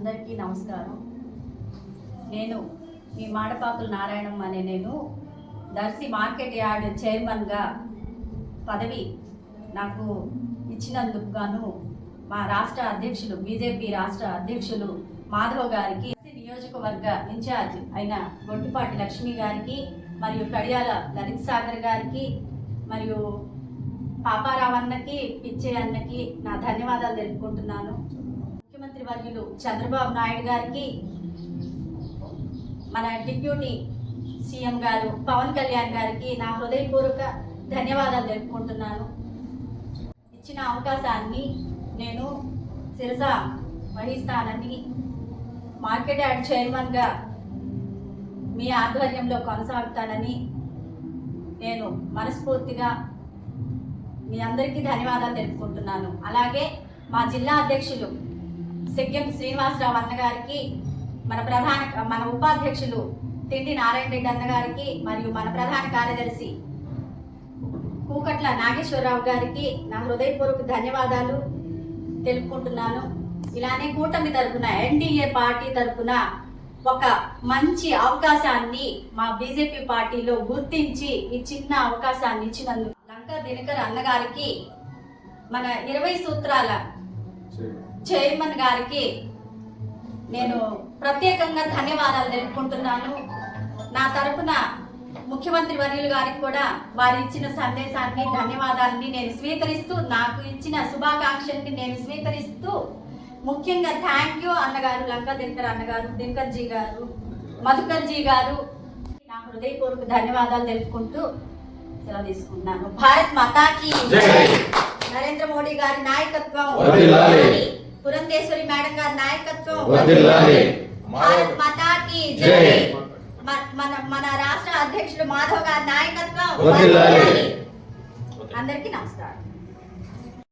అందరికీ నమస్కారం. నేను మీ మాడపాకుల నారాయణమ్మ అనే నేను దర్శి మార్కెట్ యార్డ్ చైర్మన్గా పదవి నాకు ఇచ్చినందుకు గాను మా రాష్ట్ర అధ్యక్షులు బీజేపీ రాష్ట్ర అధ్యక్షులు మాధవ్ గారికి, నియోజకవర్గ ఇన్ఛార్జ్ అయిన గొట్టిపాటి లక్ష్మి గారికి, మరియు కడియాల లలిత్ సాగర్ గారికి, మరియు పాపారావు అన్నకి, పిచ్చే అన్నకి నా ధన్యవాదాలు తెలుపుకుంటున్నాను. ముఖ్యమంత్రి వర్యులు చంద్రబాబు నాయుడు గారికి, మన డిప్యూటీ సీఎం గారు పవన్ కళ్యాణ్ గారికి నా హృదయపూర్వక ధన్యవాదాలు తెలుపుకుంటున్నాను. ఇచ్చిన అవకాశాన్ని నేను శిరస వహిస్తానని, మార్కెట్ యార్డ్ చైర్మన్గా మీ ఆధ్వర్యంలో కొనసాగుతానని నేను మనస్ఫూర్తిగా మీ అందరికీ ధన్యవాదాలు తెలుపుకుంటున్నాను. అలాగే మా జిల్లా అధ్యక్షులు సెగ్గెం శ్రీనివాసరావు అన్నగారికి, మన ఉపాధ్యక్షులు తిండి నారాయణ రెడ్డి అన్నగారికి, మరియు మన ప్రధాన కార్యదర్శి కూకట్ల నాగేశ్వరరావు గారికి నా హృదయపూర్వక ధన్యవాదాలు తెలుపుకుంటున్నాను. ఇలానే కూటమి తరఫున, ఎన్డీఏ పార్టీ తరఫున ఒక మంచి అవకాశాన్ని మా బీజేపీ పార్టీలో గుర్తించి ఈ చిన్న అవకాశాన్ని ఇచ్చినందుకు లంకా దినకర్ అన్నగారికి, మన 20 సూత్రాల చైర్మన్ గారికి నేను ప్రత్యేకంగా ధన్యవాదాలు తెలుపుకుంటున్నాను. నా తరఫున ముఖ్యమంత్రి వర్యులు గారికి కూడా వారు ఇచ్చిన సందేశాన్ని, ధన్యవాదాలని నేను స్వీకరిస్తూ, నాకు ఇచ్చిన శుభాకాంక్షల్ని నేను స్వీకరిస్తూ, ముఖ్యంగా థ్యాంక్ యూ అన్నగారు, లంకా దినకర్ అన్నగారు, దినకర్ జీ గారు, మధుకర్ జీ గారు, నా హృదయపూర్వక ధన్యవాదాలు తెలుపుకుంటూ సెలవు తీసుకుంటున్నాను. భారత్ మాతాకి జై. నరేంద్ర మోడీ గారి నాయకత్వం, పురంధేశ్వరి మేడం గారి నాయకత్వం, భారత్ మాతాకి జై. మన రాష్ట్ర అధ్యక్షుడు మాధవ్ గారి నాయకత్వం. అందరికీ నమస్కారం.